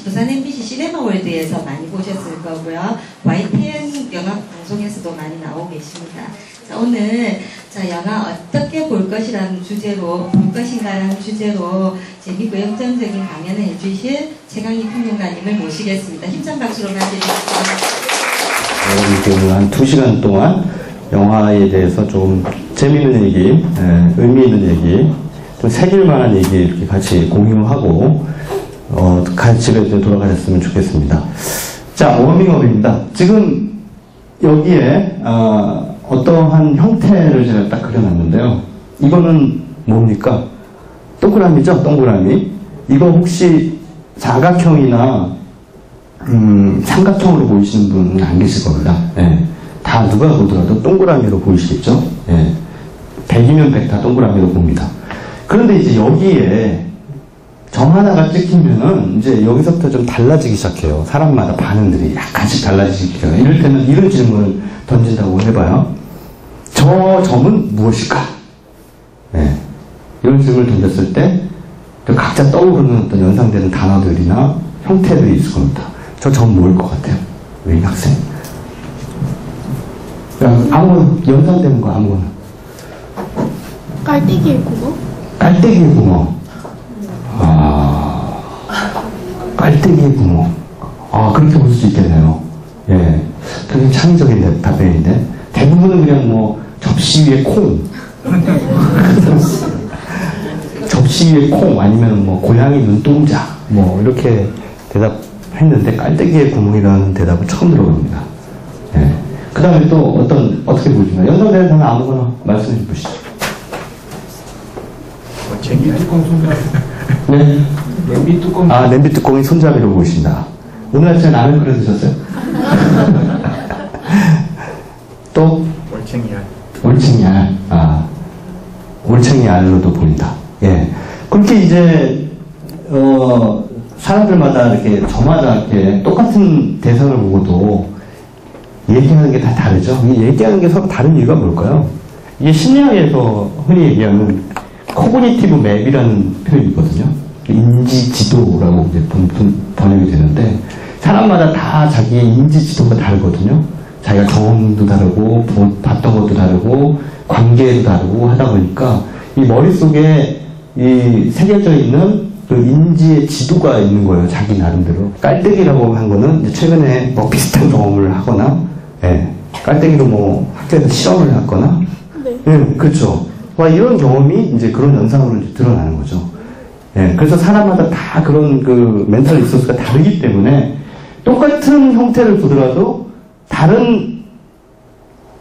부산 MBC 시네마월드에서 많이 보셨을 거고요. YTN 영화 방송에서도 많이 나오고 계십니다. 자, 오늘 영화 어떻게 볼 것이라는 주제로, 볼 것인가라는 주제로 재미있고 역전적인 강연을 해주실 최강희 평론가님을 모시겠습니다. 힘찬 박수로 맞이해주시죠. 오늘 한 2시간 동안 영화에 대해서 좀 재미있는 얘기, 의미 있는 얘기, 좀 새길만한 얘기 이렇게 같이 공유하고 같이 집에 돌아가셨으면 좋겠습니다. 자, 워밍업입니다. 지금 여기에 어떠한 형태를 제가 딱 그려놨는데요. 이거는 뭡니까? 동그라미죠? 동그라미. 이거 혹시 사각형이나 삼각형으로 보이시는 분은 안 계실 겁니다. 예. 다 누가 보더라도 동그라미로 보이시겠죠? 예. 100이면 100 다 동그라미로 봅니다. 그런데 이제 여기에 점 하나가 찍히면은 이제 여기서부터 좀 달라지기 시작해요. 사람마다 반응들이 약간씩 달라지기 시작해요. 이럴 때는 이런 질문을 던진다고 해봐요. 저 점은 무엇일까? 네. 이런 질문을 던졌을 때 각자 떠오르는 어떤 연상되는 단어들이나 형태들이 있을 겁니다. 저 점 뭐일 것 같아요? 왜 학생? 아무거나 연상되는 거 아무거나. 깔때기의 구멍? 깔때기의 구멍. 깔때기의 구멍. 그렇게 볼 수 있겠네요. 예. 굉장히 창의적인 답변인데. 대부분은 그냥 뭐, 접시 위에 콩. 접시 위에 콩, 아니면 뭐, 고양이 눈동자. 뭐, 이렇게 대답했는데, 깔때기의 구멍이라는 대답은 처음 들어봅니다. 예. 그 다음에 또 어떻게 보시나요? 연상되는 단어 아무거나 말씀해 주시죠. 냄비 뚜껑 손잡이. 네. 냄비 뚜껑. 냄비 뚜껑이 손잡이로 보이신다. 오늘 아침에 라면 끓여 드셨어요? 또? 올챙이알. 올챙이알로도 보인다. 예. 그렇게 이제, 사람들마다 이렇게 저마다 이렇게 똑같은 대상을 보고도 얘기하는 게 다 다르죠? 얘기하는 게 서로 다른 이유가 뭘까요? 이게 심리학에서 흔히 얘기하는 코그니티브 맵이라는 표현이거든요. 인지 지도라고 이제 번역이 되는데, 사람마다 다 자기의 인지 지도가 다르거든요. 자기가 경험도 다르고, 봤던 것도 다르고, 관계도 다르고 하다 보니까, 이 머릿속에 이 새겨져 있는 그 인지의 지도가 있는 거예요. 자기 나름대로. 깔때기라고 한 거는 이제 최근에 뭐 비슷한 경험을 하거나, 예. 깔때기로 뭐 학교에서 실험을 했거나, 네. 예, 그렇죠. 이런 경험이 이제 그런 현상으로 이제 드러나는 거죠. 예, 그래서 사람마다 다 그런 그 멘탈 리소스가 다르기 때문에 똑같은 형태를 보더라도 다른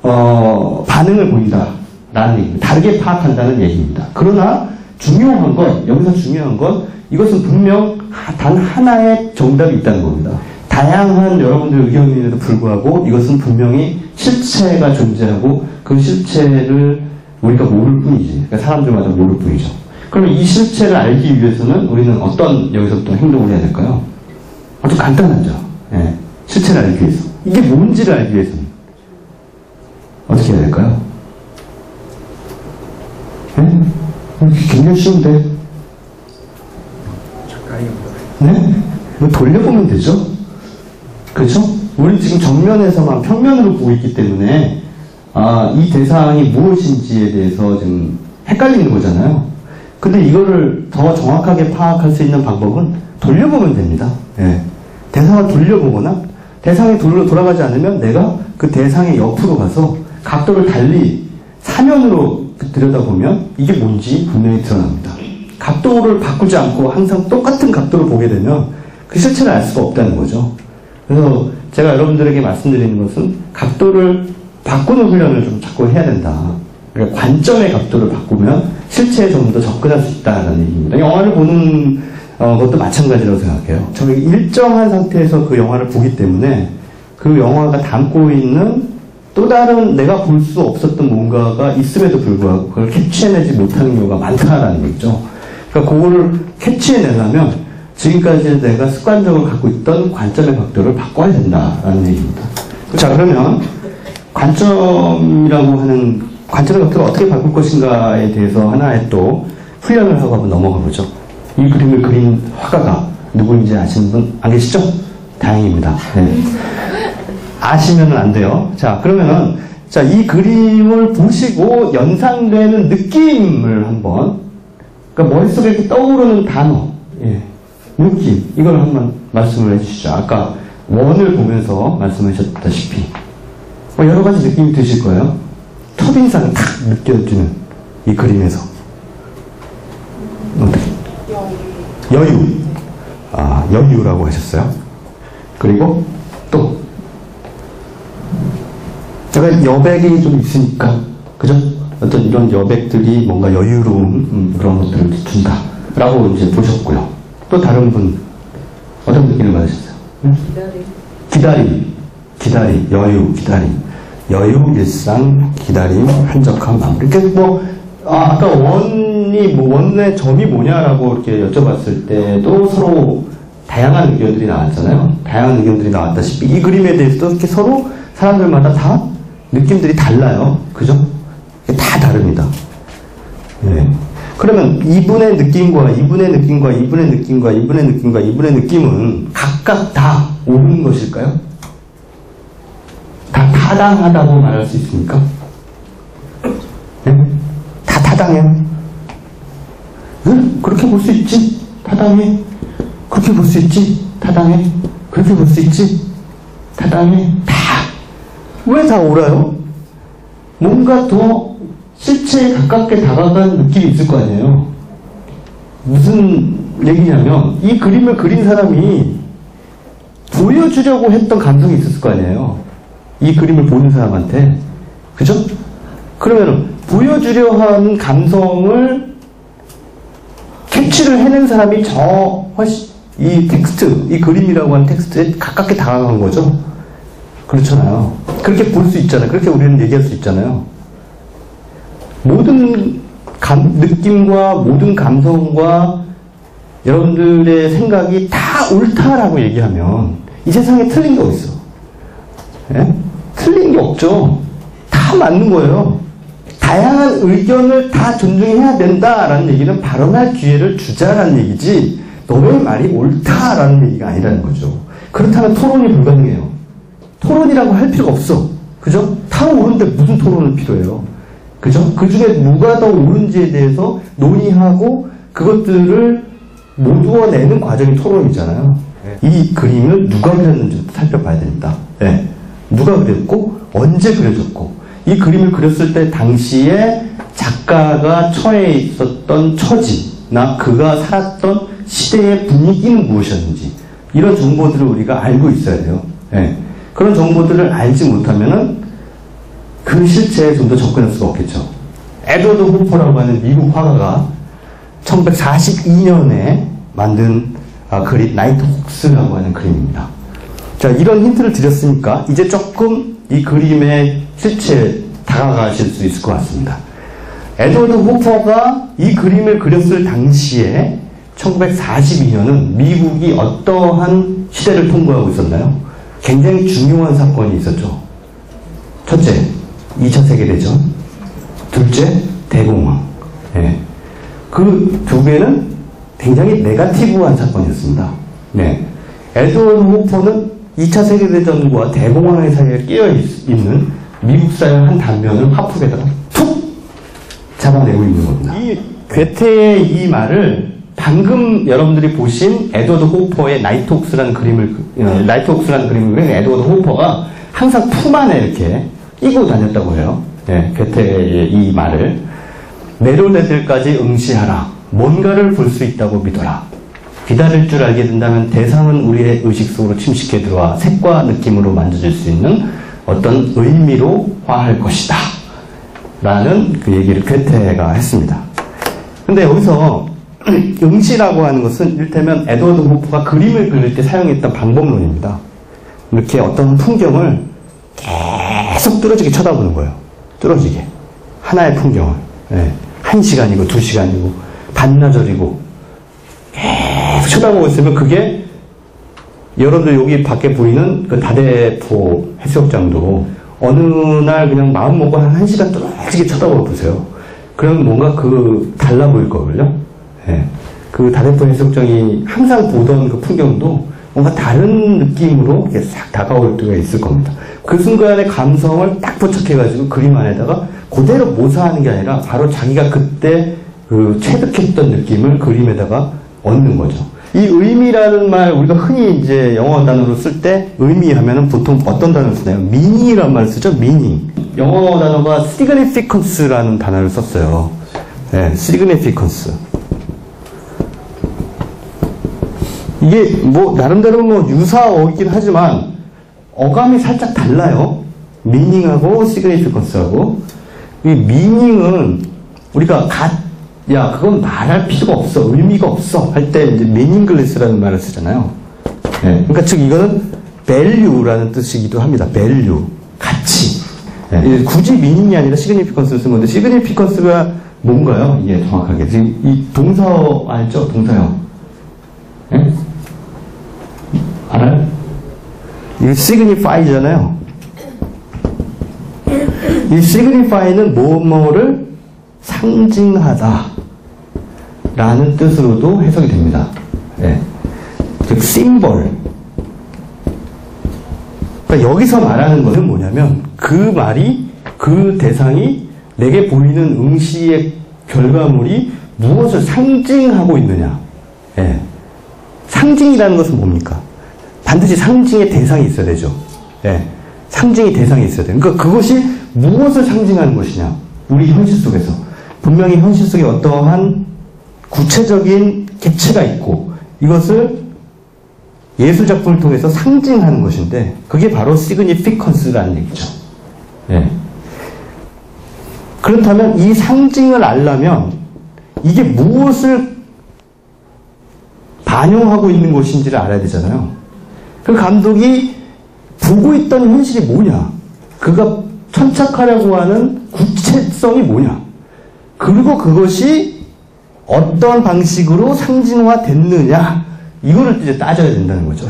반응을 보인다라는 얘기입니다. 다르게 파악한다는 얘기입니다. 그러나 중요한 건, 여기서 중요한 건 이것은 분명 단 하나의 정답이 있다는 겁니다. 다양한 여러분들의 의견임에도 불구하고 이것은 분명히 실체가 존재하고 그 실체를 우리가 모를 뿐이지. 그러니까 사람들마다 모를 뿐이죠. 그러면 이 실체를 알기 위해서는 우리는 어떤 여기서부터 행동을 해야 될까요? 아주 간단하죠. 예. 실체를 알기 위해서. 이게 뭔지를 알기 위해서는 어떻게 해야 될까요? 예? 굉장히 쉬운데. 네? 이거 돌려보면 되죠? 그렇죠? 우리 지금 정면에서만 평면으로 보고 있기 때문에 이 대상이 무엇인지에 대해서 지금 헷갈리는 거잖아요. 근데 이거를 더 정확하게 파악할 수 있는 방법은 돌려보면 됩니다. 예. 대상을 돌려보거나 대상이 돌아가지 않으면 내가 그 대상의 옆으로 가서 각도를 달리 사면으로 들여다보면 이게 뭔지 분명히 드러납니다. 각도를 바꾸지 않고 항상 똑같은 각도를 보게 되면 그 실체를 알 수가 없다는 거죠. 그래서 제가 여러분들에게 말씀드리는 것은 각도를 바꾸는 훈련을 좀 자꾸 해야 된다. 그러니까 관점의 각도를 바꾸면 실체에 좀 더 접근할 수 있다는 얘기입니다. 영화를 보는 것도 마찬가지라고 생각해요. 저희 일정한 상태에서 그 영화를 보기 때문에 그 영화가 담고 있는 또 다른 내가 볼 수 없었던 뭔가가 있음에도 불구하고 그걸 캐치해내지 못하는 경우가 많다라는 얘기죠. 그러니까 그거를 캐치해내려면 지금까지 내가 습관적으로 갖고 있던 관점의 각도를 바꿔야 된다라는 얘기입니다. 자, 그러면 관점이라고 하는 관점의 각도를 어떻게 바꿀 것인가에 대해서 하나의 또 훈련을 하고 한번 넘어가 보죠. 이 그림을 그린 화가가 누구인지 아시는 분 안 계시죠? 다행입니다. 네. 아시면은 안 돼요. 자, 그러면은, 자, 이 그림을 보시고 연상되는 느낌을 한번, 그러니까 머릿속에 이렇게 떠오르는 단어, 예, 느낌, 이걸 한번 말씀을 해주시죠. 아까 원을 보면서 말씀하셨다시피, 여러 가지 느낌이 드실 거예요. 첫인상이 탁 느껴지는 이 그림에서. 여유. 아, 여유라고 하셨어요. 그리고 또, 약간 여백이 좀 있으니까, 그죠? 어떤 이런 여백들이 뭔가 여유로운 그런 것들을 준다. 라고 이제 보셨고요. 또 다른 분, 어떤 느낌을 받으셨어요? 기다림, 여유, 기다림. 여유, 일상, 기다림, 한적한 마무리. 그러니까 아까 원의 점이 뭐냐라고 이렇게 여쭤봤을 때도 서로 다양한 의견들이 나왔잖아요. 다양한 의견들이 나왔다시피 이 그림에 대해서도 이렇게 서로 사람들마다 다 느낌들이 달라요. 그죠? 다 다릅니다. 네. 그러면 이분의 느낌과 이분의 느낌과 이분의 느낌과 이분의 느낌과 이분의 느낌은 각각 다 옳은 것일까요? 다 타당하다고 말할 수 있습니까? 네? 다 타당해요. 응? 그렇게 볼 수 있지? 타당해. 그렇게 볼 수 있지? 타당해. 그렇게 볼 수 있지? 타당해. 다. 왜 다 옳아요? 뭔가 더 실체에 가깝게 다가간 느낌이 있을 거 아니에요. 무슨 얘기냐면 이 그림을 그린 사람이 보여주려고 했던 감성이 있었을 거 아니에요. 이 그림을 보는 사람한테. 그죠? 그러면 보여주려 하는 감성을 캡치를 해낸 사람이 이 텍스트, 이 그림이라고 하는 텍스트에 가깝게 다가간 거죠. 그렇잖아요. 그렇게 볼 수 있잖아요. 그렇게 우리는 얘기할 수 있잖아요. 모든 느낌과 모든 감성과 여러분들의 생각이 다 옳다라고 얘기하면 이 세상에 틀린 게 어딨어? 예? 틀린 게 없죠. 다 맞는 거예요. 다양한 의견을 다 존중해야 된다라는 얘기는 발언할 기회를 주자라는 얘기지 너의 말이 옳다라는 얘기가 아니라는 거죠. 그렇다면 토론이 불가능해요. 토론이라고 할 필요가 없어. 그죠? 다 옳은데 무슨 토론이 필요해요? 그죠? 그 중에 누가 더 옳은지에 대해서 논의하고 그것들을 모두어내는 과정이 토론이잖아요. 이 그림을 누가 그렸는지 살펴봐야 됩니다. 네. 누가 그렸고 언제 그려졌고 이 그림을 그렸을 때 당시에 작가가 처해 있었던 처지나 그가 살았던 시대의 분위기는 무엇이었는지 이런 정보들을 우리가 알고 있어야 돼요. 네. 그런 정보들을 알지 못하면은 그 실체에 좀 더 접근할 수가 없겠죠. 에드워드 호퍼라고 하는 미국 화가가 1942년에 만든 그림 나이트 혹스라고 하는 그림입니다. 자, 이런 힌트를 드렸으니까 이제 조금 이 그림의 실체에 다가가실 수 있을 것 같습니다. 에드워드 호퍼가 이 그림을 그렸을 당시에 1942년은 미국이 어떠한 시대를 통과하고 있었나요? 굉장히 중요한 사건이 있었죠. 첫째, 2차 세계대전. 둘째, 대공황. 네. 그 두 개는 굉장히 네거티브한 사건이었습니다. 네. 에드워드 호퍼는 2차 세계대전과 대공황의 사이에 끼어있는 미국사의 한 단면을 화폭에다가 툭 잡아내고 있는 겁니다. 이 괴테의 이 말을 방금 여러분들이 보신 에드워드 호퍼의 나이트 혹스라는 그림을 그린 에드워드 호퍼가 항상 품 안에 이렇게 끼고 다녔다고 해요. 네, 괴테의 이 말을 내로내들까지 응시하라. 뭔가를 볼 수 있다고 믿어라. 기다릴 줄 알게 된다면 대상은 우리의 의식 속으로 침식해 들어와 색과 느낌으로 만져질 수 있는 어떤 의미로 화할 것이다. 라는 그 얘기를 괴테가 했습니다. 근데 여기서 응시라고 하는 것은 이를테면 에드워드 호퍼가 그림을 그릴 때 사용했던 방법론입니다. 이렇게 어떤 풍경을 계속 뚫어지게 쳐다보는 거예요. 뚫어지게. 하나의 풍경을. 네. 1시간이고 2시간이고 반나절이고 계속 쳐다보고 있으면 그게 여러분들 여기 밖에 보이는 그 다대포 해수욕장도 어느 날 그냥 마음 먹고 한 1시간 뚫어지게 쳐다보고 보세요. 그러면 뭔가 달라 보일 거거든요. 네. 그 다대포 해수욕장이 항상 보던 그 풍경도 뭔가 다른 느낌으로 이렇게 싹 다가올 때가 있을 겁니다. 그 순간의 감성을 딱 포착해가지고 그림 안에다가 그대로 모사하는 게 아니라 바로 자기가 그때 그 체득했던 느낌을 그림에다가 얻는 거죠. 이 의미라는 말 우리가 흔히 이제 영어 단어로 쓸 때 의미하면은 보통 어떤 단어를 쓰나요? meaning이라는 말을 쓰죠. meaning. 영어 단어가 significance라는 단어를 썼어요. 네, significance. 이게 뭐 나름대로 뭐 유사어이긴 하지만 어감이 살짝 달라요. meaning하고 significance하고. 이 meaning은 우리가 야, 그건 말할 필요가 없어. 의미가 없어. 할 때 이제 meaningless라는 말을 쓰잖아요. 네. 그러니까 즉 이거는 value라는 뜻이기도 합니다. value. 가치. 네. 굳이 meaning이 아니라 significance를 쓴 건데 significance가 뭔가요? 이게 정확하게. 지금 이 동사어 알죠? 동사어. 네? 알아요? 이게 signify잖아요. 이 signify는 뭐뭐를 상징하다 라는 뜻으로도 해석이 됩니다. 예. 즉 심벌. 그러니까 여기서 말하는 것은 뭐냐면 그 말이 그 대상이 내게 보이는 응시의 결과물이 무엇을 상징하고 있느냐. 예. 상징이라는 것은 뭡니까? 반드시 상징의 대상이 있어야 되죠. 예. 상징의 대상이 있어야 돼요. 그러니까 그것이 무엇을 상징하는 것이냐. 우리 현실 속에서. 분명히 현실 속에 어떠한 구체적인 객체가 있고 이것을 예술작품을 통해서 상징하는 것인데 그게 바로 significance라는 얘기죠. 예. 그렇다면 이 상징을 알려면 이게 무엇을 반영하고 있는 것인지를 알아야 되잖아요. 그 감독이 보고 있던 현실이 뭐냐, 그가 천착하려고 하는 구체성이 뭐냐, 그리고 그것이 어떤 방식으로 상징화됐느냐, 이거를 이제 따져야 된다는 거죠.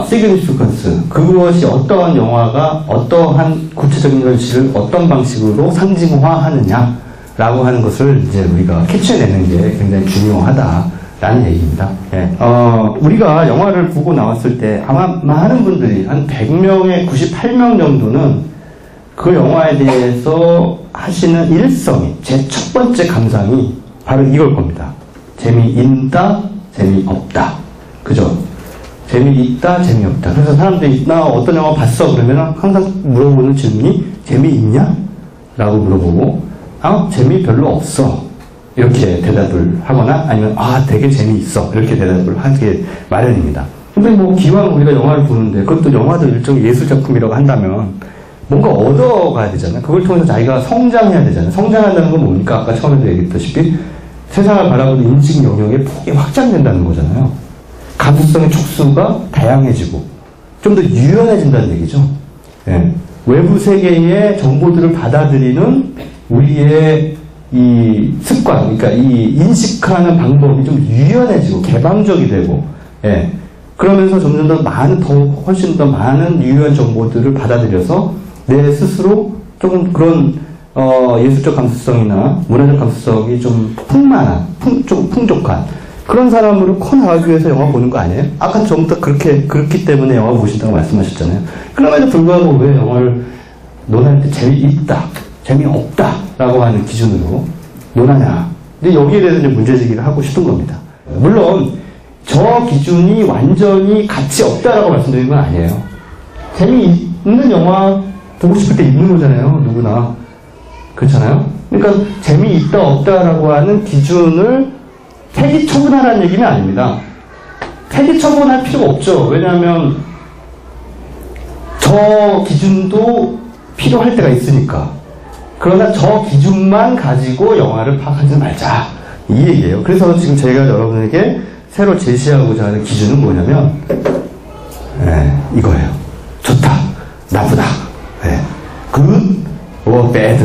significance. 그것이 어떠한 영화가 어떠한 구체적인 현실을 어떤 방식으로 상징화하느냐라고 하는 것을 이제 우리가 캐치해내는 게 굉장히 중요하다라는 얘기입니다. 예. 우리가 영화를 보고 나왔을 때 아마 많은 분들이 한 100명의 98명 정도는 그 영화에 대해서 하시는 일성이, 제 첫 번째 감상이 바로 이걸 겁니다. 재미있다, 재미없다. 그죠? 재미있다, 재미없다. 그래서 사람들이 나 어떤 영화 봤어? 그러면 항상 물어보는 질문이 재미있냐? 라고 물어보고 재미 별로 없어. 이렇게 대답을 하거나 아니면 되게 재미있어. 이렇게 대답을 하게 마련입니다. 근데 뭐 기왕 우리가 영화를 보는데 그것도 영화도 일종의 예술작품이라고 한다면 뭔가 얻어가야 되잖아요. 그걸 통해서 자기가 성장해야 되잖아요. 성장한다는 건 뭡니까? 아까 처음에도 얘기했다시피 세상을 바라보는 인식 영역의 폭이 확장된다는 거잖아요. 감수성의 촉수가 다양해지고 좀 더 유연해진다는 얘기죠. 예. 외부 세계의 정보들을 받아들이는 우리의 이 습관, 그러니까 이 인식하는 방법이 좀 유연해지고 개방적이 되고, 예. 그러면서 점점 더 훨씬 더 많은 유효한 정보들을 받아들여서 내 스스로 조금 그런 예술적 감수성이나 문화적 감수성이 좀 풍만한, 좀 풍족한 그런 사람으로 커나가기 위해서 영화 보는 거 아니에요? 아까 전부터 그렇기 때문에 영화 보신다고 말씀하셨잖아요. 그럼에도 불구하고 왜 영화를 논할 때 재미있다, 재미없다 라고 하는 기준으로 논하냐. 근데 여기에 대해서 이제 문제제기를 하고 싶은 겁니다. 물론 저 기준이 완전히 가치 없다라고 말씀드리는 건 아니에요. 재미있는 영화 보고 싶을 때 있는 거잖아요. 누구나. 그렇잖아요? 그러니까 재미있다 없다라고 하는 기준을 폐기 처분하라는 얘기는 아닙니다. 폐기 처분할 필요가 없죠. 왜냐하면 저 기준도 필요할 때가 있으니까. 그러나 저 기준만 가지고 영화를 파악하지 말자. 이 얘기예요. 그래서 지금 제가 여러분에게 새로 제시하고자 하는 기준은 뭐냐면 이거예요. 좋다, 나쁘다. good or bad.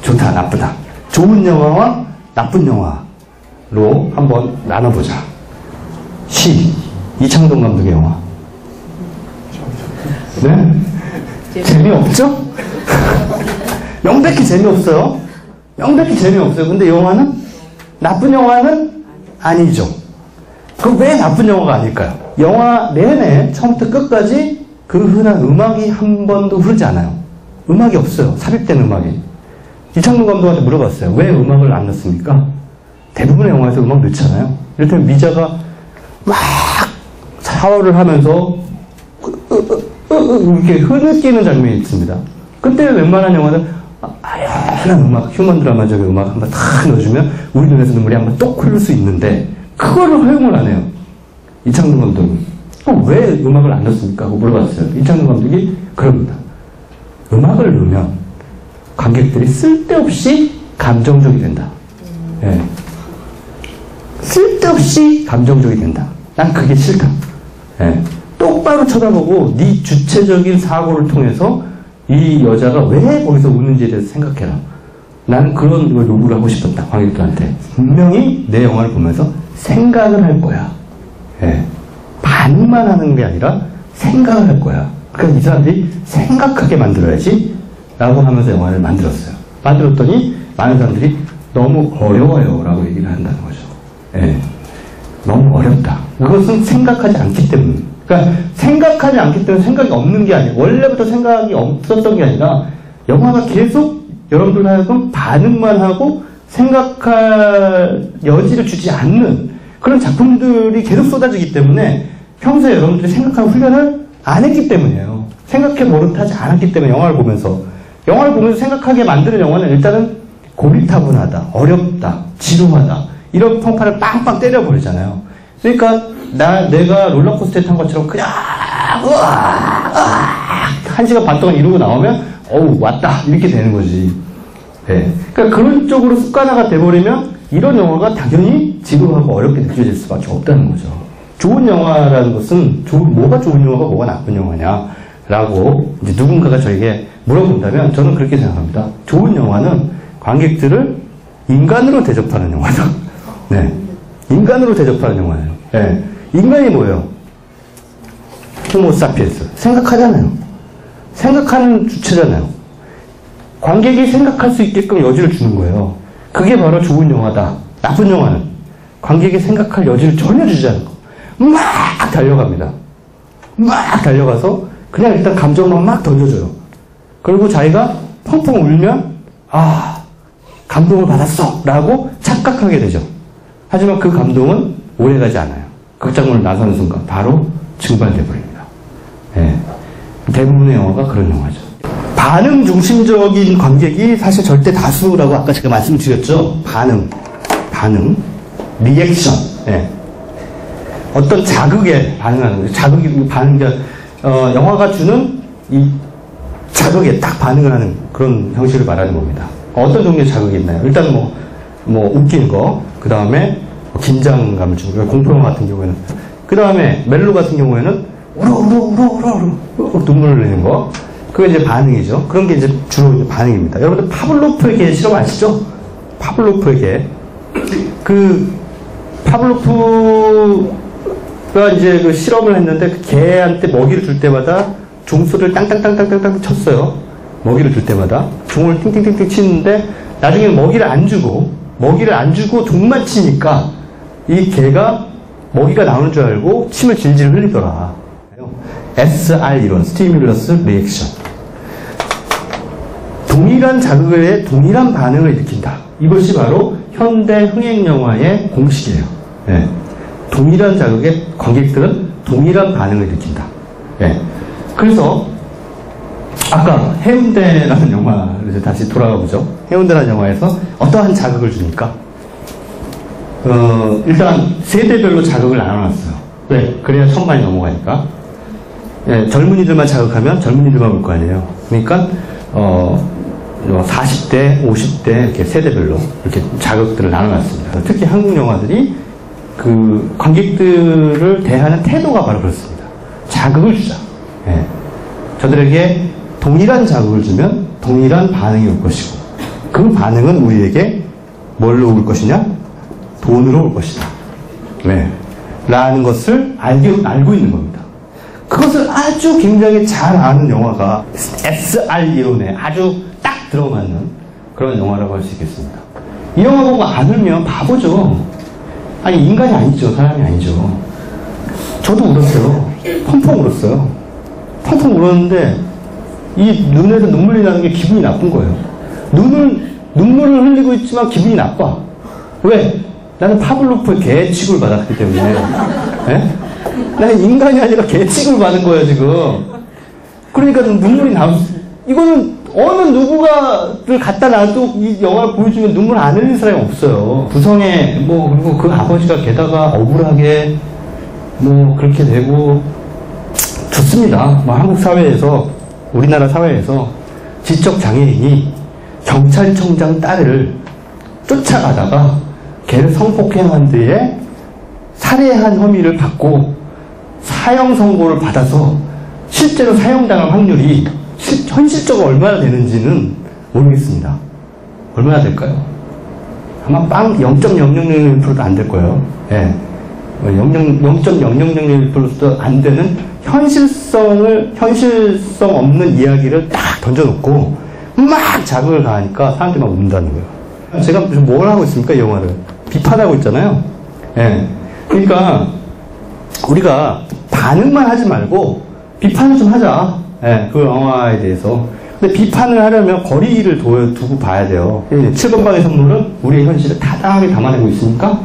좋다, 나쁘다. 좋은 영화와 나쁜 영화로 한번 나눠보자. 이창동 감독의 영화. 네? 재미없죠? 명백히 재미없어요. 명백히 재미없어요. 근데 영화는? 나쁜 영화는 아니죠. 그럼 왜 나쁜 영화가 아닐까요? 영화 내내 처음부터 끝까지 그 흔한 음악이 한 번도 흐르지 않아요. 음악이 없어요. 삽입된 음악이. 이창동 감독한테 물어봤어요. 왜 음악을 안 넣습니까? 대부분의 영화에서 음악 넣잖아요. 이를테면 미자가 막 샤워를 하면서 이렇게 흐느끼는 장면이 있습니다. 그때 웬만한 영화는 하얀 음악, 휴먼 드라마적인 음악 한번 탁 넣어주면 우리 눈에서 눈물이 한번 똑 흐를 수 있는데 그거를 허용을 안 해요. 이창동 감독은. 왜 음악을 안 넣습니까? 하고 물어봤어요. 이창동 감독이 그럽니다. 음악을 넣으면 관객들이 쓸데없이 감정적이 된다. 예. 쓸데없이 감정적이 된다. 난 그게 싫다. 예. 똑바로 쳐다보고 네 주체적인 사고를 통해서 이 여자가 왜 거기서 우는지에 대해서 생각해라. 나는 그런 걸 요구를 하고 싶었다. 관객들한테. 분명히 내 영화를 보면서 생각을 할 거야. 예. 반응만 하는 게 아니라 생각을 할 거야. 그러니까 이 사람들이 생각하게 만들어야지 라고 하면서 영화를 만들었어요. 만들었더니 많은 사람들이 너무 어려워요 라고 얘기를 한다는 거죠. 예. 너무 어렵다. 그것은 생각하지 않기 때문에. 그러니까 생각하지 않기 때문에 생각이 없는 게 아니고 원래부터 생각이 없었던 게 아니라 영화가 계속 여러분들 하여금 반응만 하고 생각할 여지를 주지 않는 그런 작품들이 계속 쏟아지기 때문에 평소에 여러분들이 생각하는 훈련을 안 했기 때문이에요. 생각해 버릇하지 않았기 때문에 영화를 보면서 생각하게 만드는 영화는 일단은 고리타분하다, 어렵다, 지루하다 이런 평판을 빵빵 때려버리잖아요. 그러니까 내가 롤러코스터에 탄 것처럼 그냥 한 시간 반 동안 이러고 나오면 어우 왔다 이렇게 되는 거지. 네. 그러니까 그런 쪽으로 습관화가 돼버리면 이런 영화가 당연히 지루하고 어렵게 느껴질 수밖에 없다는 거죠. 좋은 영화라는 것은 뭐가 좋은 영화가 뭐가 나쁜 영화냐라고 이제 누군가가 저에게 물어본다면 저는 그렇게 생각합니다. 좋은 영화는 관객들을 인간으로 대접하는 영화다. 네. 인간으로 대접하는 영화예요. 네. 인간이 뭐예요? 호모사피엔스. 생각하잖아요. 생각하는 주체잖아요. 관객이 생각할 수 있게끔 여지를 주는 거예요. 그게 바로 좋은 영화다. 나쁜 영화는 관객이 생각할 여지를 전혀 주지 않는 거. 막 달려갑니다. 막 달려가서 그냥 일단 감정만 막 던져줘요. 그리고 자기가 펑펑 울면 감동을 받았어 라고 착각하게 되죠. 하지만 그 감동은 오래가지 않아요. 극장문을 나서는 순간 바로 증발돼 버립니다. 네. 대부분의 영화가 그런 영화죠. 반응 중심적인 관객이 사실 절대 다수라고 아까 제가 말씀드렸죠. 반응, 리액션. 네. 어떤 자극에 반응하는 거죠. 영화가 주는 이 자극에 딱 반응을 하는 그런 형식을 말하는 겁니다. 어떤 종류의 자극이 있나요? 일단 웃기는 거, 그 다음에 긴장감을 주고, 공포영화 같은 경우에는, 그 다음에 멜로 같은 경우에는 울어 눈물을 내는 거, 그게 이제 반응이죠. 그런 게 이제 주로 이제 반응입니다. 여러분들 파블로프의 개 실험 아시죠? 파블로프의 개. 파블로프가 이제 그 실험을 했는데 그 개한테 먹이를 줄 때마다 종소리를 땅땅땅땅땅땅 쳤어요. 먹이를 줄 때마다 종을 팅팅팅팅 치는데 나중에 먹이를 안 주고 종만 치니까 이 개가 먹이가 나오는 줄 알고 침을 질질 흘리더라. SR 이론, 스티뮬러스 리액션. 동일한 자극에 동일한 반응을 일으킨다. 이것이 바로 현대 흥행영화의 공식이에요. 네. 동일한 자극에 관객들은 동일한 반응을 일으킨다. 네. 그래서 아까 해운대라는 영화를 이제 다시 돌아가 보죠. 해운대라는 영화에서 어떠한 자극을 주니까 일단 세대별로 자극을 나눠놨어요. 왜? 그래야 1000만이 넘어가니까. 예, 젊은이들만 자극하면 젊은이들만 볼 거 아니에요. 그러니까 40대, 50대 이렇게 세대별로 이렇게 자극들을 나눠놨습니다. 특히 한국 영화들이 그 관객들을 대하는 태도가 바로 그렇습니다. 자극을 주자. 예. 저들에게 동일한 자극을 주면 동일한 반응이 올 것이고 그 반응은 우리에게 뭘로 올 것이냐? 돈으로 올 것이다. 네. 라는 것을 알고 있는 겁니다. 그것을 아주 굉장히 잘 아는 영화가 SR 이론에 아주 딱 들어맞는 그런 영화라고 할 수 있겠습니다. 이 영화 보고 안 울면 바보죠. 아니, 인간이 아니죠. 사람이 아니죠. 저도 울었어요. 펑펑 울었어요. 펑펑 울었는데, 이 눈에서 눈물이 나는 게 기분이 나쁜 거예요. 눈물을 흘리고 있지만 기분이 나빠. 왜? 나는 파블로프의 개 취급을 받았기 때문에. 예? 나는 인간이 아니라 개 취급을 받은 거예요, 지금. 그러니까 눈물이 이거는 어느 누구가를 갖다 놔도 이 영화를 보여주면 눈물 안 흘리는 사람이 없어요. 구성에, 그리고 그 아버지가 게다가 억울하게, 그렇게 되고, 좋습니다. 한국 사회에서, 우리나라 사회에서 지적장애인이 경찰청장 딸을 쫓아가다가 걔를 성폭행한 뒤에 살해한 혐의를 받고 사형 선고를 받아서 실제로 사형당할 확률이 현실적으로 얼마나 되는지는 모르겠습니다. 얼마나 될까요? 아마 0.0001%도 안 될 거예요. 예. 0.0001%도 안 되는 현실성 없는 이야기를 딱 던져놓고 막 자극을 가하니까 사람들이 막 운다는 거예요. 제가 뭘 하고 있습니까, 이 영화를? 비판하고 있잖아요. 예. 그러니까 우리가 반응만 하지 말고 비판을 좀 하자. 예, 그 영화에 대해서. 근데 비판을 하려면 거리를 두고 봐야 돼요. 7번 방의 선물은 우리의 현실을 타당하게 담아내고 있으니까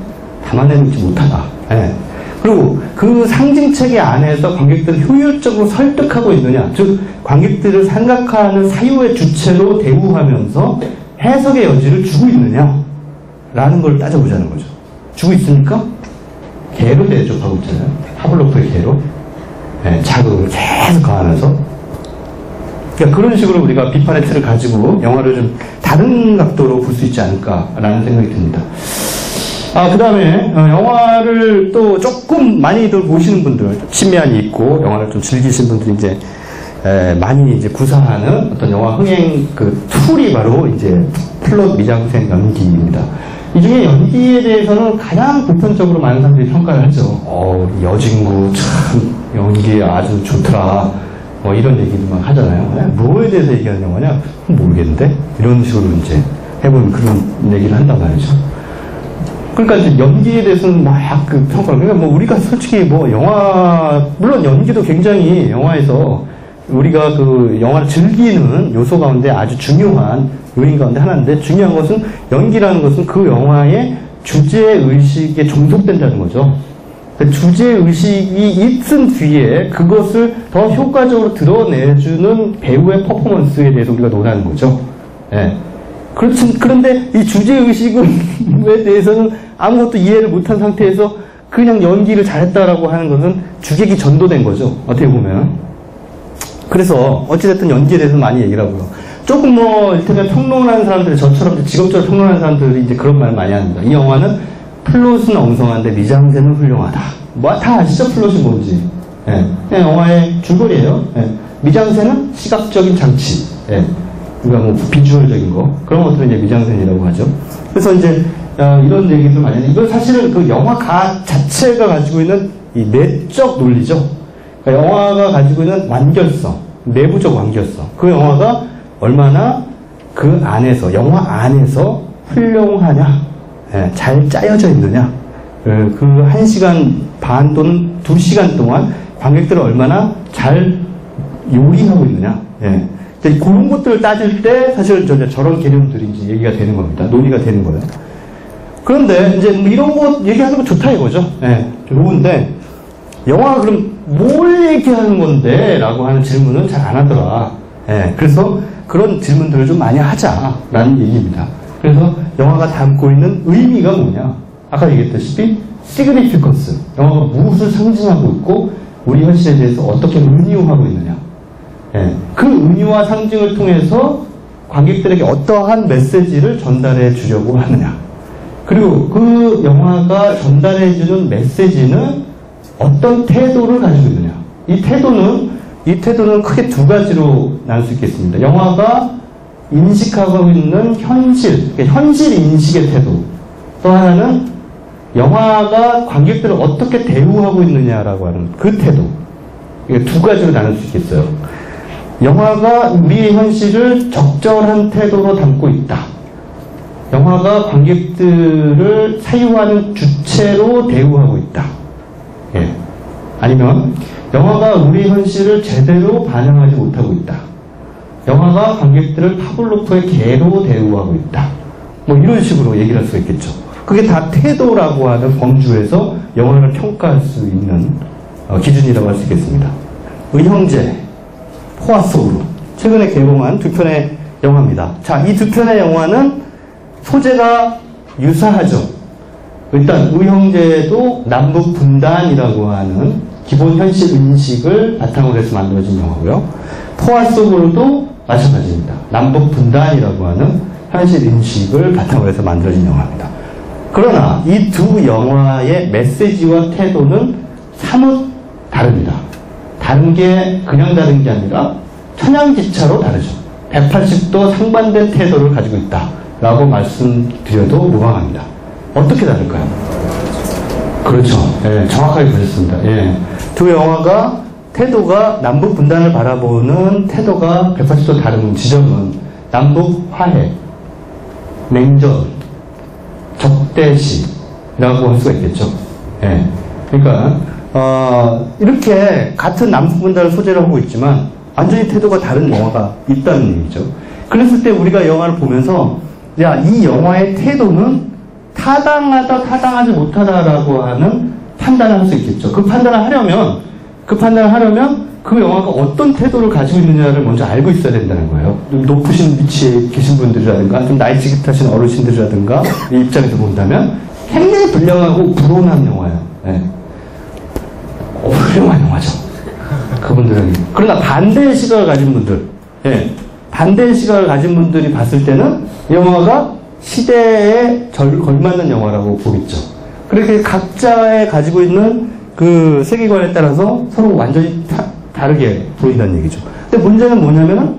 담아내고 있지 못하다. 예. 그리고 그 상징체계 안에서 관객들을 효율적으로 설득하고 있느냐, 즉 관객들을 생각하는 사유의 주체로 대우하면서 해석의 여지를 주고 있느냐라는 걸 따져보자는 거죠. 주고 있습니까? 개로 대접하고 있잖아요. 파블로프의 개로. 네, 자극을 계속 가하면서. 그러니까 그런 식으로 우리가 비판의 틀을 가지고 영화를 좀 다른 각도로 볼 수 있지 않을까라는 생각이 듭니다. 그 다음에 영화를 또 조금 많이들 보시는 분들, 친미안이 있고 영화를 좀 즐기시는 분들이 이제 많이 이제 구사하는 어떤 영화 흥행 그 툴이 바로 이제 플롯, 미장센, 연기입니다. 이 중에 연기에 대해서는 가장 보편적으로 많은 사람들이 평가를 하죠. 여진구 참 연기 아주 좋더라. 이런 얘기도 막 하잖아요. 뭐에 대해서 얘기하는 영화냐? 모르겠는데? 이런 식으로 이제 해보면 그런 얘기를 한단 말이죠. 그러니까 이제 연기에 대해서는 막 그 평가를, 그러니까 우리가 솔직히 영화, 물론 연기도 굉장히 영화에서 우리가 그 영화를 즐기는 요소 가운데 아주 중요한 요인 가운데 하나인데, 중요한 것은 연기라는 것은 그 영화의 주제의식에 종속된다는 거죠. 주제의식이 있은 뒤에 그것을 더 효과적으로 드러내주는 배우의 퍼포먼스에 대해서 우리가 논하는 거죠. 예. 그런데 이 주제의식에 대해서는 아무것도 이해를 못한 상태에서 그냥 연기를 잘했다라고 하는 것은 주객이 전도된 거죠. 어떻게 보면. 그래서 어찌됐든 연기에 대해서 많이 얘기를 하고요. 조금 이를테면 평론하는 사람들이, 저처럼 직업적으로 평론하는 사람들이 이제 그런 말을 많이 합니다. 이 영화는 플롯은 엉성한데 미장센은 훌륭하다. 다 아시죠? 플롯이 뭔지. 예. 그냥 영화의 줄거리예요. 예. 미장센은 시각적인 장치. 예. 그러니까 비주얼적인 거. 그런 것들은 이제 미장센이라고 하죠. 그래서 이제 이런 얘기도 많이 하는데, 이건 사실은 그 영화가 자체가 가지고 있는 이 내적 논리죠. 그러니까 영화가 가지고 있는 완결성, 내부적 완결성. 그 영화가 얼마나 그 안에서, 영화 안에서 훌륭하냐, 예, 잘 짜여져 있느냐, 그 1시간 반 또는 2시간 동안 관객들을 얼마나 잘 요리하고 있느냐, 예. 그런 것들을 따질 때 사실 저런 개념들이 이제 얘기가 되는 겁니다. 논의가 되는 거예요. 그런데 이제 이런 거 얘기하는 거 좋다 이거죠. 예, 좋은데 영화가 그럼 뭘 얘기하는 건데? 라고 하는 질문은 잘 안 하더라. 예, 그래서 그런 질문들을 좀 많이 하자라는 얘기입니다. 그래서 영화가 담고 있는 의미가 뭐냐? 아까 얘기했다시피 significance, 영화가 무엇을 상징하고 있고 우리 현실에 대해서 어떻게 은유하고 있느냐. 예, 그 은유와 상징을 통해서 관객들에게 어떠한 메시지를 전달해 주려고 하느냐. 그리고 그 영화가 전달해 주는 메시지는 어떤 태도를 가지고 있느냐. 이 태도는 크게 두 가지로 나눌 수 있겠습니다. 영화가 인식하고 있는 현실, 그러니까 현실 인식의 태도. 또 하나는 영화가 관객들을 어떻게 대우하고 있느냐라고 하는 그 태도. 이게 두 가지로 나눌 수 있겠어요. 영화가 우리의 현실을 적절한 태도로 담고 있다. 영화가 관객들을 사유하는 주체로 대우하고 있다. 예. 아니면 영화가 우리 현실을 제대로 반영하지 못하고 있다. 영화가 관객들을 파블로프의 개로 대우하고 있다. 뭐 이런 식으로 얘기를 할 수가 있겠죠. 그게 다 태도라고 하는 범주에서 영화를 평가할 수 있는 기준이라고 할 수 있겠습니다. 의형제, 포화 속으로 최근에 개봉한 두 편의 영화입니다. 자, 이 두 편의 영화는 소재가 유사하죠. 일단 의형제도 남북 분단이라고 하는 기본 현실 인식을 바탕으로 해서 만들어진 영화고요. 포화 속으로도 마찬가지입니다. 남북 분단이라고 하는 현실 인식을 바탕으로 해서 만들어진 영화입니다. 그러나 이 두 영화의 메시지와 태도는 사뭇 다릅니다. 다른 게 그냥 다른 게 아니라 천양지차로 다르죠. 180도 상반된 태도를 가지고 있다라고 말씀드려도 무방합니다. 어떻게 다를까요? 그렇죠. 예, 정확하게 보셨습니다. 예. 두 영화가 태도가 남북 분단을 바라보는 태도가 180도 다른 지점은 남북 화해, 냉전, 적대시라고 할 수가 있겠죠. 예. 그러니까 이렇게 같은 남북 분단을 소재로 하고 있지만 완전히 태도가 다른 영화가 있다는 얘기죠. 그랬을 때 우리가 영화를 보면서 야, 이 영화의 태도는 타당하다, 타당하지 못하다라고 하는 판단을 할 수 있겠죠. 그 판단을 하려면 그 영화가 어떤 태도를 가지고 있느냐를 먼저 알고 있어야 된다는 거예요. 높으신 위치에 계신 분들이라든가 좀 나이 지긋하신 어르신들이라든가 이 입장에서 본다면 굉장히 불량하고 불온한 영화예요. 네. 훌륭한 영화죠. 그분들에게. 그러나 반대의 시각을 가진 분들, 예, 반대의 시각을 가진 분들이 봤을 때는 이 영화가 시대에 걸맞는 영화라고 보겠죠. 그렇게 각자의 가지고 있는 그 세계관에 따라서 서로 완전히 다르게 보인다는 얘기죠. 근데 문제는 뭐냐면은,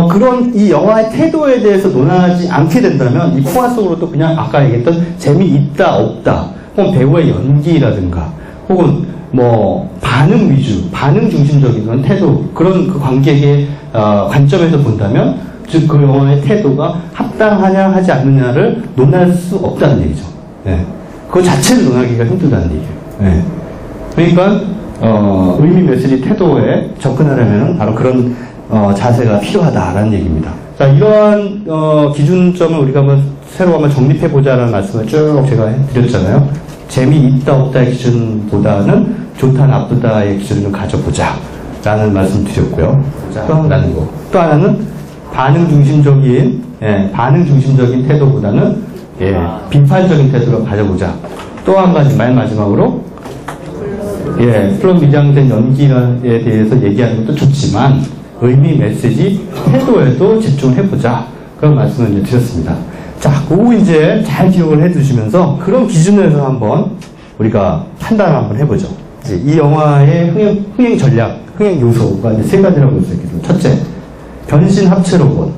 그런 이 영화의 태도에 대해서 논하지 않게 된다면 이 포화 속으로 또 그냥 아까 얘기했던 재미있다, 없다, 혹은 배우의 연기라든가, 혹은 뭐 반응 위주, 반응 중심적인 그런 태도, 그런 그 관객의 관점에서 본다면 즉 그 영화의 태도가 합당하냐 하지 않느냐를 논할 수 없다는 얘기죠. 네. 그 자체를 논하기가 힘들다는 얘기예요. 네. 그러니까 의미 메시지 태도에 접근하려면 바로 그런 자세가 필요하다라는 얘기입니다. 자, 이러한 기준점을 우리가 새로 한번 정립해보자라는 말씀을 쭉 제가 드렸잖아요. 재미있다 없다의 기준보다는 좋다 나쁘다의 기준을 좀 가져보자 라는 말씀 드렸고요. 또 하나는 반응 중심적인 태도보다는 비판적인 태도를 가져보자. 또 한 가지 맨 마지막으로 플롯 미장된 연기에 대해서 얘기하는 것도 좋지만 의미 메시지 태도에도 집중을 해보자. 그런 말씀을 이제 드렸습니다. 자, 그거 이제 잘 기억을 해두시면서 그런 기준에서 한번 우리가 판단을 한번 해보죠. 이 영화의 흥행 전략, 흥행 요소가 이제 세 가지라고 볼 수 있겠습니다. 첫째, 변신 합체 로봇,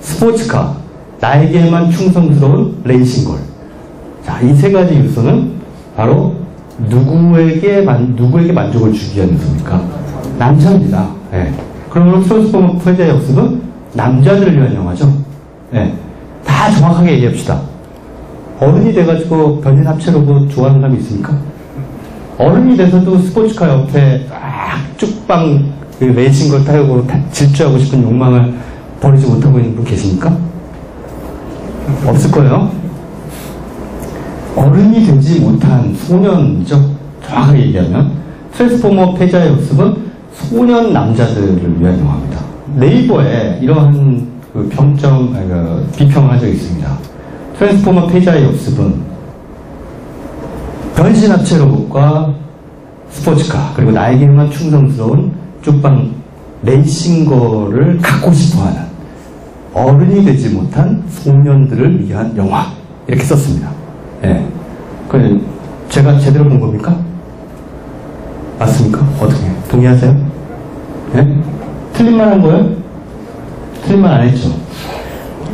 스포츠카, 나에게만 충성스러운 레이싱걸. 자, 이 세 가지 요소는 바로 누구에게 만족을 주기 위한 요소입니까? 남자입니다. 네. 그러면 트랜스포머 패자의 역습은 남자들을 위한 영화죠. 네. 다 정확하게 얘기합시다. 어른이 돼가지고 변신 합체 로봇 좋아하는 사람이 있습니까? 어른이 돼서도 스포츠카 옆에 쭉방 레이싱걸 타고 질주하고 싶은 욕망을 버리지 못하고 있는 분 계십니까? 없을 거예요. 어른이 되지 못한 소년이죠. 정확하게 얘기하면 트랜스포머 패자의 역습은 소년 남자들을 위한 영화입니다. 네이버에 이러한 비평을 한 적이 있습니다. 트랜스포머 패자의 역습은 변신 합체 로봇과 스포츠카 그리고 나에게만 충성스러운 쭉방 레이싱거를 갖고 싶어하는 어른이 되지 못한 소년들을 위한 영화 이렇게 썼습니다. 예. 그 제가 제대로 본 겁니까? 맞습니까? 어떻게 동의하세요? 예? 틀린 말 한 거예요? 틀린 말 안 했죠.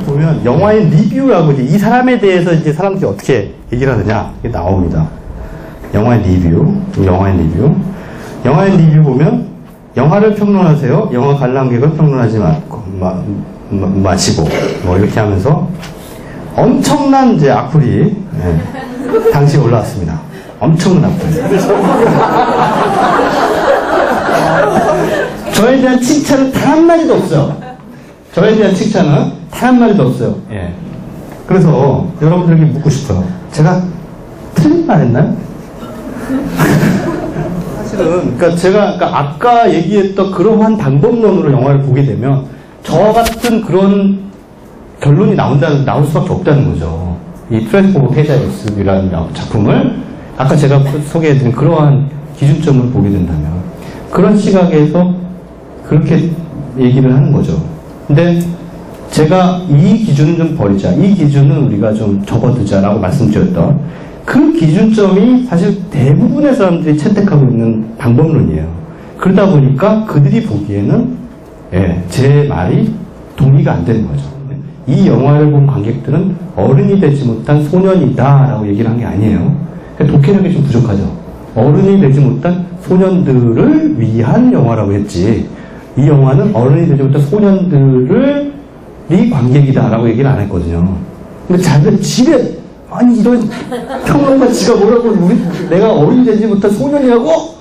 보면 영화의 리뷰라고 이 사람에 대해서 이제 사람들이 어떻게 얘기를 하느냐 이게 나옵니다. 영화의 리뷰 보면 영화를 평론하세요. 영화 관람객을 평론하지 마시고 뭐 이렇게 하면서 엄청난 이제 악플이 당시에 올라왔습니다. 엄청난 악플. 저에 대한 칭찬은 단 한마디도 없어요. 저에 대한 칭찬은 단 한마디도 없어요. 그래서 여러분들에게 묻고 싶어요. 제가 틀린 말 했나요? 사실은, 제가 아까 얘기했던 그러한 방법론으로 영화를 보게 되면, 저와 같은 그런 결론이 나올 수밖에 없다는 거죠. 이 트랜스포머 페자이어스라는 작품을, 아까 제가 소개해드린 그러한 기준점을 보게 된다면, 그런 시각에서 그렇게 얘기를 하는 거죠. 근데, 제가 이 기준은 좀 버리자. 이 기준은 우리가 좀 접어두자라고 말씀드렸던 그 기준점이 사실 대부분의 사람들이 채택하고 있는 방법론이에요. 그러다 보니까 그들이 보기에는 제 말이 동의가 안 되는 거죠. 이 영화를 본 관객들은 어른이 되지 못한 소년이다라고 얘기를 한 게 아니에요. 독해력이 좀 부족하죠. 어른이 되지 못한 소년들을 위한 영화라고 했지, 이 영화는 어른이 되지 못한 소년들을 이 관객이다라고 얘기를 안 했거든요. 근데 자기가 집에, 아니 이런 평론가 지가 뭐라고, 내가 어른이 되지 못한 소년이라고?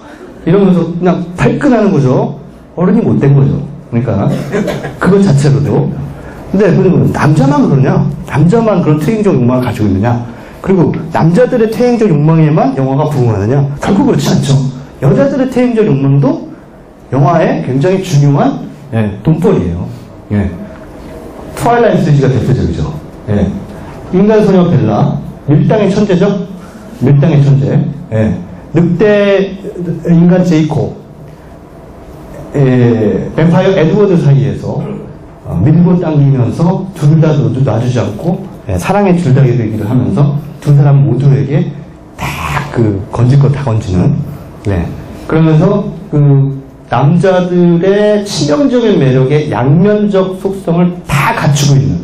이러면서 그냥 발끈하는 거죠. 어른이 못 된 거죠. 그러니까 그것 자체로도. 근데 그러면 남자만 그러냐? 남자만 그런 퇴행적 욕망을 가지고 있느냐? 그리고 남자들의 퇴행적 욕망에만 영화가 부응하느냐? 결국 그렇지 않죠. 여자들의 퇴행적 욕망도 영화의 굉장히 중요한 돈벌이에요. 트와일라이트 시리즈가 대표적이죠. 인간소녀 벨라, 밀당의 천재죠? 밀당의 천재. 늑대 인간 제이콥, 뱀파이어 에드워드 사이에서 밀고 당기면서 둘 다 놔주지 않고 사랑의 줄다리기 얘기를 하면서 두 사람 모두에게 다 건질 거 다 건지는. 그러면서 남자들의 치명적인 매력의 양면적 속성을 다 갖추고 있는,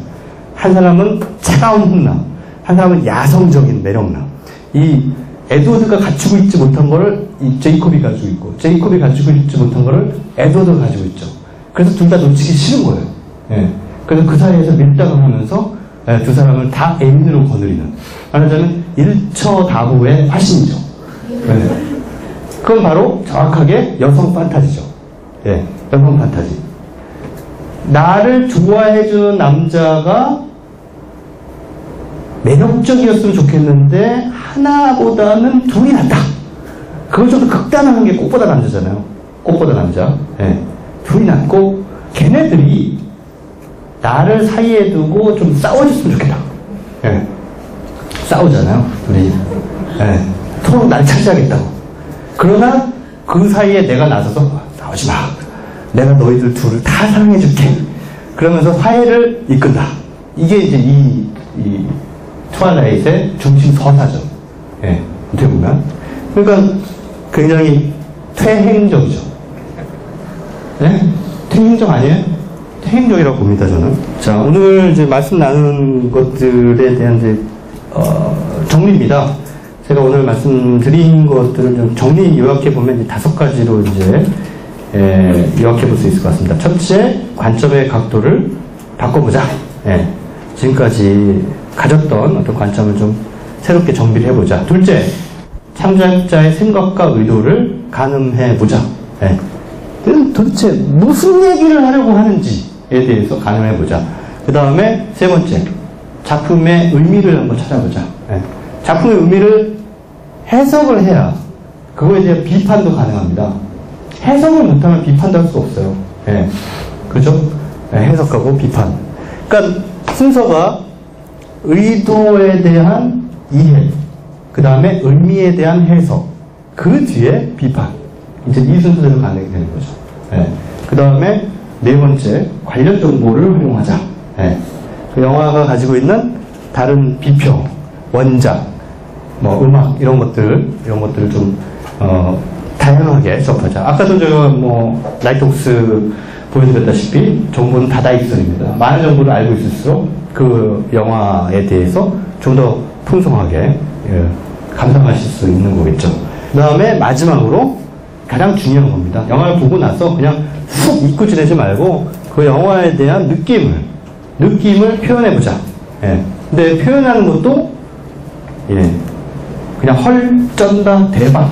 한 사람은 차가운 훈남, 한 사람은 야성적인 매력남. 이 에드워드가 갖추고 있지 못한 거를 이 제이콥이 가지고 있고, 제이콥이 가지고 있지 못한 거를 에드워드가 가지고 있죠. 그래서 둘 다 놓치기 싫은 거예요. 그래서 그 사이에서 밀당을 하면서 두 사람을 다 애인으로 거느리는, 말하자면 일처다후의 화신이죠. 그건 바로 정확하게 여성 판타지죠. 여성 판타지. 나를 좋아해주는 남자가 매력적이었으면 좋겠는데 하나보다는 둘이 낫다. 그걸 좀 극단화한 게 꽃보다 남자잖아요. 꽃보다 남자. 둘이 낫고 걔네들이 나를 사이에 두고 좀 싸워줬으면 좋겠다. 싸우잖아요, 둘이. 서로 날 차지하겠다고. 그러나 그 사이에 내가 나서서 나오지 마. 내가 너희들 둘을 다 사랑해줄게. 그러면서 화해를 이끈다. 이게 이제 이 트와일라이트의 중심 서사죠. 어떻게 보면. 그러니까 굉장히 퇴행적이죠. 퇴행적 아니에요? 퇴행적이라고 봅니다, 저는. 자, 오늘 이제 말씀 나눈 것들에 대한 이제, 정리입니다. 제가 오늘 말씀드린 것들을 좀 정리 요약해보면 5가지로 이제, 요약해볼 수 있을 것 같습니다. 첫째, 관점의 각도를 바꿔보자. 지금까지 가졌던 어떤 관점을 좀 새롭게 정비를 해보자. 둘째, 창작자의 생각과 의도를 가늠해보자. 도대체 무슨 얘기를 하려고 하는지에 대해서 가늠해보자. 그 다음에 세 번째, 작품의 의미를 한번 찾아보자. 작품의 의미를 해석을 해야 그거에 대한 비판도 가능합니다. 해석을 못하면 비판도 할 수 없어요. 그죠? 해석하고 비판. 그러니까 순서가 의도에 대한 이해, 그 다음에 의미에 대한 해석, 그 뒤에 비판. 이제 이 순서대로 가게 되는 거죠. 그 다음에 네 번째, 관련 정보를 활용하자. 그 영화가 가지고 있는 다른 비평, 원작, 뭐 음악 이런 것들을 좀 다양하게 접하자. 아까도 제가 뭐 라이트옥스 보여드렸다시피 정보는 다다익선입니다. 많은 정보를 알고 있을수록 그 영화에 대해서 좀 더 풍성하게 감상하실 수 있는 거겠죠. 그 다음에 마지막으로 가장 중요한 겁니다. 영화를 보고 나서 그냥 훅 잊고 지내지 말고 그 영화에 대한 느낌을 표현해보자. 근데 표현하는 것도 예 그냥 헐 쩐다 대박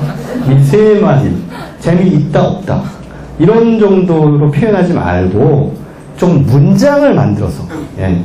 이 세 마디 재미있다 없다 이런 정도로 표현하지 말고 좀 문장을 만들어서 예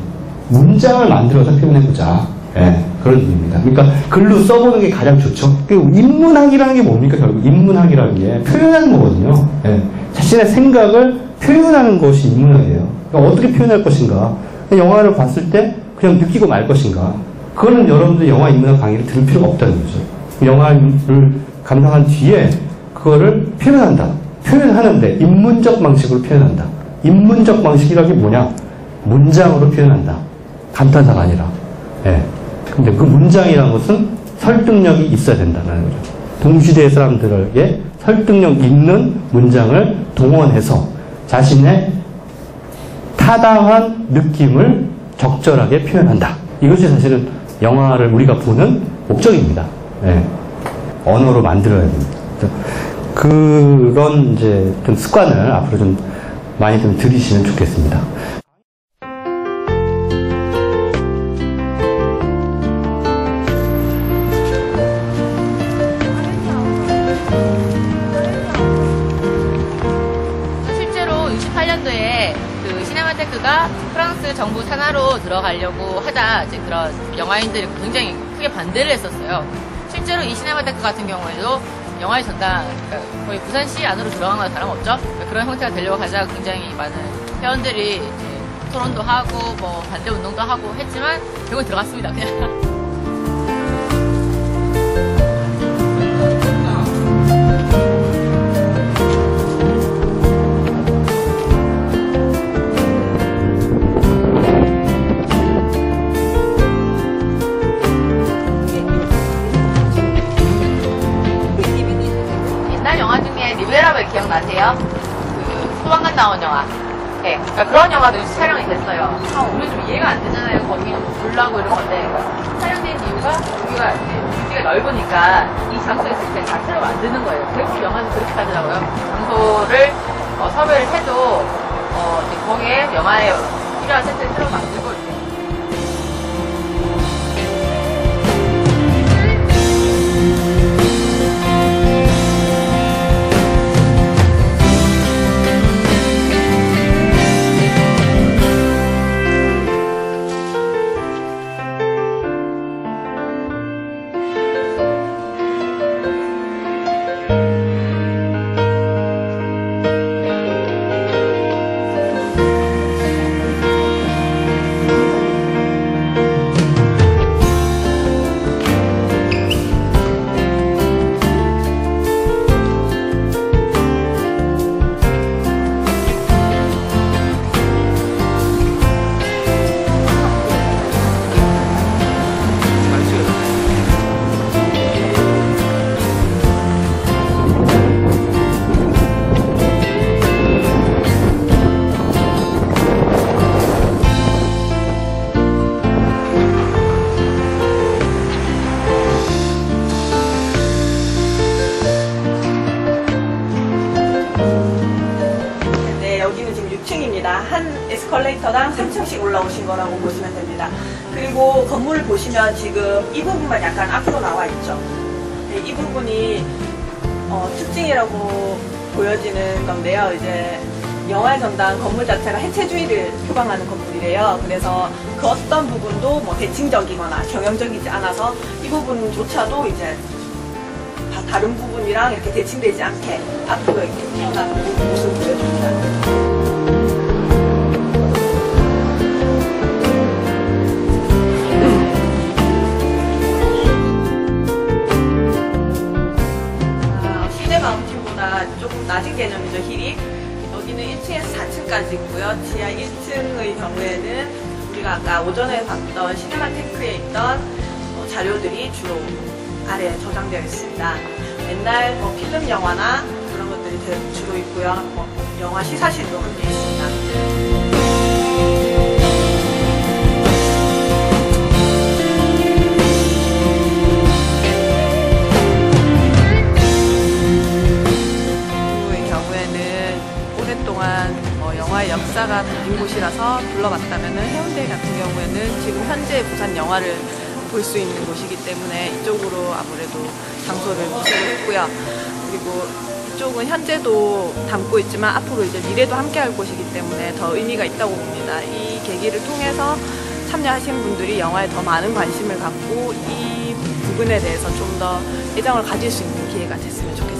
문장을 만들어서 표현해보자. 예, 그런 의미입니다. 그러니까 글로 써보는 게 가장 좋죠. 인문학이라는 게 뭡니까? 결국 인문학이라는 게 표현하는 거거든요. 예, 자신의 생각을 표현하는 것이 인문학이에요. 그러니까 어떻게 표현할 것인가? 영화를 봤을 때 그냥 느끼고 말 것인가? 그거는 여러분들 영화 인문학 강의를 들을 필요가 없다는 거죠. 영화를 감상한 뒤에 그거를 표현한다. 표현하는데 인문적 방식으로 표현한다. 인문적 방식이라는 게 뭐냐? 문장으로 표현한다. 감탄사가 아니라. 예. 근데 그 문장이라는 것은 설득력이 있어야 된다는 거죠. 동시대 사람들에게 설득력 있는 문장을 동원해서 자신의 타당한 느낌을 적절하게 표현한다. 이것이 사실은 영화를 우리가 보는 목적입니다. 예. 언어로 만들어야 됩니다. 그런 이제 좀 습관을 앞으로 좀 많이 좀 들이시면 좋겠습니다. 시네마테크가 프랑스 정부 산하로 들어가려고 하자 이제 그런 영화인들이 굉장히 크게 반대를 했었어요. 실제로 이 시네마테크 같은 경우에도 영화의 전당, 그러니까 거의 부산시 안으로 들어간 거나 다름없죠. 그런 형태가 되려고 하자 굉장히 많은 회원들이 이제 토론도 하고 뭐 반대 운동도 하고 했지만 결국은 들어갔습니다. 그냥. 리베라벨 기억나세요? 그 소방관 나온 영화. 네, 그러니까 그런 영화도 촬영이 됐어요. 우리 좀 이해가 안 되잖아요. 거기 불나고 이런 건데 촬영된 이유가 여기가 부지가 넓으니까 이 장소에 있을 때 자체로 만드는 거예요. 대부분 영화는 그렇게 하더라고요. 장소를 섭외를 해도 이제 거기에 영화에 필요한 세트를 새로 만들고 이렇게. 한 에스컬레이터당 3층씩 올라오신 거라고 보시면 됩니다. 그리고 건물을 보시면 지금 이 부분만 약간 앞으로 나와 있죠. 네, 이 부분이 특징이라고 보여지는 건데요. 이제 영화의 전당 건물 자체가 해체주의를 표방하는 건물이래요. 그래서 그 어떤 부분도 뭐 대칭적이거나 경영적이지 않아서 이 부분조차도 이제 다른 부분이랑 이렇게 대칭되지 않게 앞으로 이렇게 태어나는 모습을 보여줍니다. 조금 낮은 개념이죠, 힐이. 여기는 1층에서 4층까지 있고요. 지하 1층의 경우에는 우리가 아까 오전에 봤던 시네마테크에 있던 자료들이 주로 아래에 저장되어 있습니다. 옛날 필름 영화나 그런 것들이 주로 있고요. 영화 시사실도 함께 있습니다. 영화의 역사가 담긴 곳이라서 불러봤다면 해운대 같은 경우에는 지금 현재 부산 영화를 볼 수 있는 곳이기 때문에 이쪽으로 아무래도 장소를 모시고 했고요. 그리고 이쪽은 현재도 담고 있지만 앞으로 이제 미래도 함께할 곳이기 때문에 더 의미가 있다고 봅니다. 이 계기를 통해서 참여하신 분들이 영화에 더 많은 관심을 갖고 이 부분에 대해서 좀 더 애정을 가질 수 있는 기회가 됐으면 좋겠습니다.